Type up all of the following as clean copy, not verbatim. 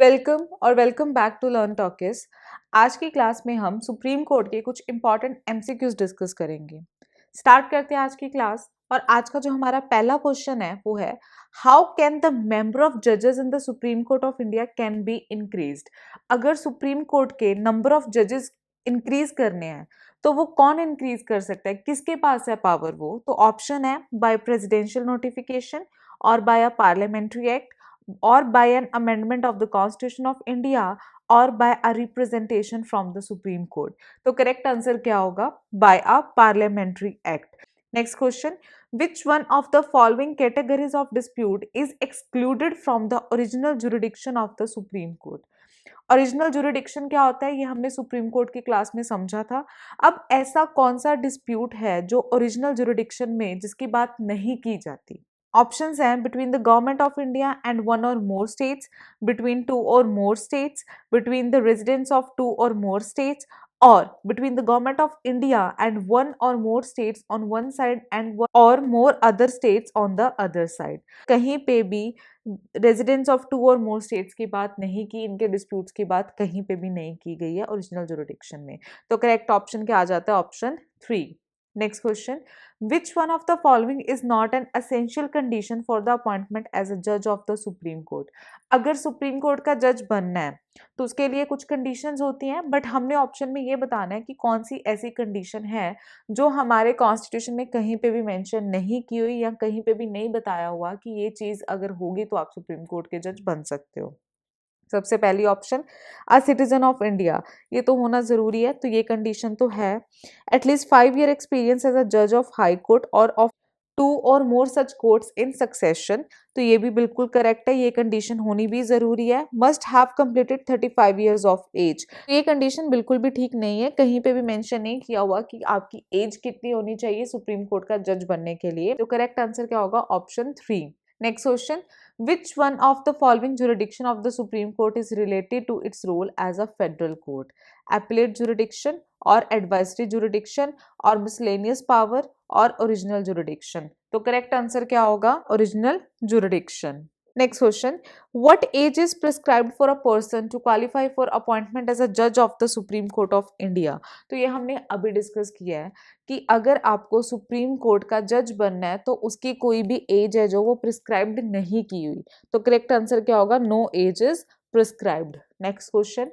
Welcome और welcome back to Learn Talkies. आज की क्लास में हम सुप्रीम कोर्ट के कुछ इंपॉर्टेंट एमसीक्यूज डिस्कस करेंगे। स्टार्ट करते हैं आज की क्लास। और आज का जो हमारा पहला क्वेश्चन है वो है, how can the member of जजेस in the supreme court of India can be increased. अगर सुप्रीम कोर्ट के नंबर ऑफ जजेस इंक्रीज करने हैं तो वो कौन इंक्रीज कर सकता है, किसके पास है पावर? वो तो ऑप्शन है बाय प्रेसिडेंशियल नोटिफिकेशन और by a parliamentary act or by an amendment of the Constitution of India or by a representation from the Supreme Court। तो करेक्ट आंसर क्या होगा? By a parliamentary act। Next question, which one of the following categories of dispute is excluded from the original jurisdiction of the Supreme Court। Original jurisdiction क्या होता है ये हमने supreme court की class में समझा था। अब ऐसा कौन सा डिस्प्यूट है जो ओरिजिनल जुरिडिक्शन में जिसकी बात नहीं की जाती? ऑप्शंस हैं between the government of India and one or more states, between two or more states, between the residents of two or more states, और between the government of India and one or more states on one side and one or more other states on the other side। कहीं पे भी residents of two or more states की बात नहीं की, इनके disputes की बात कहीं पे भी नहीं की गई है ओरिजिनल जुरिडिक्शन में। तो करेक्ट ऑप्शन क्या आ जाता है? Option 3। Next question, which one of the following is not an essential condition for the appointment as a judge of the Supreme Court। अगर सुप्रीम कोर्ट का जज बनना है तो उसके लिए कुछ कंडीशंस होती हैं, बट हमने ऑप्शन में ये बताना है कि कौन सी ऐसी कंडीशन है जो हमारे कॉन्स्टिट्यूशन में कहीं पे भी मेंशन नहीं की हुई या कहीं पे भी नहीं बताया हुआ कि ये चीज अगर होगी तो आप सुप्रीम कोर्ट के जज बन सकते हो। सबसे पहली option, a citizen of India, ये तो होना जरूरी है, तो ये कंडीशन तो है। At least 5 year experience as a जज of high court or of two or more such courts in succession, तो ये भी बिल्कुल करेक्ट है, ये कंडीशन होनी भी जरूरी है। Must have completed 35 years of age, ये कंडीशन बिल्कुल भी ठीक नहीं है, कहीं पे भी मेंशन नहीं किया हुआ कि आपकी एज कितनी होनी चाहिए सुप्रीम कोर्ट का जज बनने के लिए। तो करेक्ट आंसर क्या होगा? Option 3। Next question, which one of the following jurisdiction of the Supreme Court is related to its role as a federal court? Appellate jurisdiction or advisory jurisdiction or miscellaneous power और original jurisdiction। तो correct answer क्या होगा? Original jurisdiction। Next question, what age is prescribed for a person to qualify for appointment as a judge of the Supreme Court of India? तो ये हमने अभी discuss किया है कि अगर आपको सुप्रीम कोर्ट का जज बनना है तो उसकी कोई भी एज है जो वो प्रिस्क्राइब्ड नहीं की हुई। तो करेक्ट आंसर क्या होगा? No age is prescribed. Next question,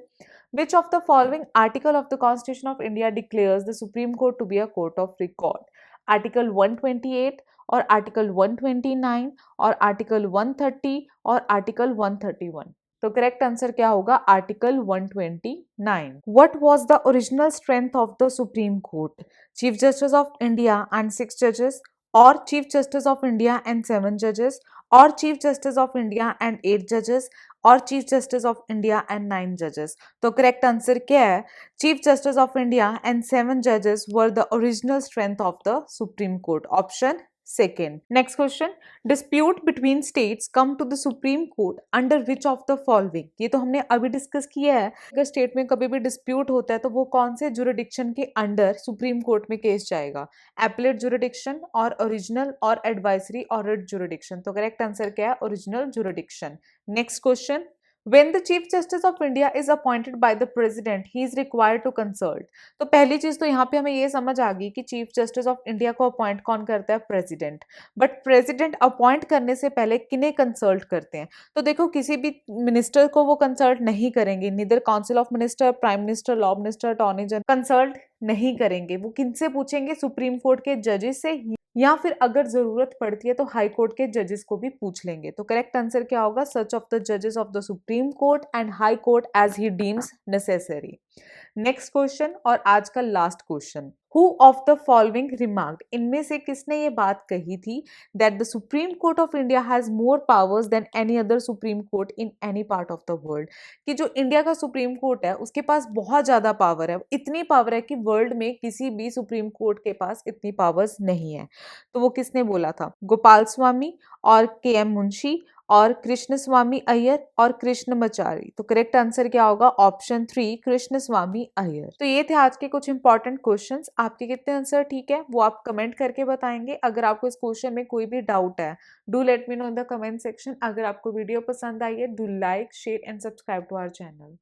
which of the following article of the Constitution of India declares the Supreme Court to be a court of record? Article 128 और आर्टिकल 129 और article 130 और article 131। तो correct answer क्या होगा? Article 129। What was the original strength of the supreme court? Chief justice of India and 6 जजेस, और chief justice of India and 7 जजेस, और chief justice of India and 8 जजेस, और chief justice of India and 9 जजेस। तो करेक्ट आंसर क्या है? Chief justice of India and 7 जजेस were the original strength of the supreme court. Option second. Next question, dispute between states come to the supreme Court under which of the following? ये तो हमने अभी discuss किया है, अगर state में कभी भी डिस्प्यूट होता है तो वो कौन से जुरिडिक्शन के अंडर सुप्रीम कोर्ट में केस जाएगा? एपलेट जुरिडिक्शन और ओरिजिनल और एडवाइजरी और रिट जुरिडिक्शन। तो करेक्ट आंसर क्या है? Original jurisdiction. Next question, when the chief justice of India is appointed by the president he is required to consult। तो पहली चीज तो यहाँ पे हमें ये समझ आ गई कि चीफ जस्टिस ऑफ इंडिया को अपॉइंट कौन करता है? प्रेसिडेंट। बट प्रेसिडेंट अपॉइंट करने से पहले किन्हें कंसल्ट करते हैं? तो देखो, किसी भी मिनिस्टर को वो कंसल्ट नहीं करेंगे, neither council of minister, prime minister, law minister, attorney general consult नहीं करेंगे। वो किनसे पूछेंगे? सुप्रीम कोर्ट के जजेस से, या फिर अगर जरूरत पड़ती है तो हाई कोर्ट के जजेस को भी पूछ लेंगे। तो करेक्ट आंसर क्या होगा? सर्च ऑफ द जजेस of the supreme Court and high court as he deems necessary. Next question और आज का last question, who of the following remarked, इनमें से किसने ये बात कही थी that the supreme court of India has more powers than any other Supreme Court in any part of the world? कि जो इंडिया का सुप्रीम कोर्ट है उसके पास बहुत ज्यादा पावर है, इतनी पावर है कि वर्ल्ड में किसी भी सुप्रीम कोर्ट के पास इतनी पावर्स नहीं है। तो वो किसने बोला था? गोपाल स्वामी और के एम मुंशी और कृष्ण स्वामी अय्यर और कृष्णमाचारी। तो करेक्ट आंसर क्या होगा? ऑप्शन 3 कृष्ण स्वामी अय्यर। तो ये थे आज के कुछ इंपॉर्टेंट क्वेश्चंस। आपके कितने आंसर ठीक है वो आप कमेंट करके बताएंगे। अगर आपको इस क्वेश्चन में कोई भी डाउट है, do let me know in the comment section. अगर आपको वीडियो पसंद आई है, do like share and subscribe to our channel.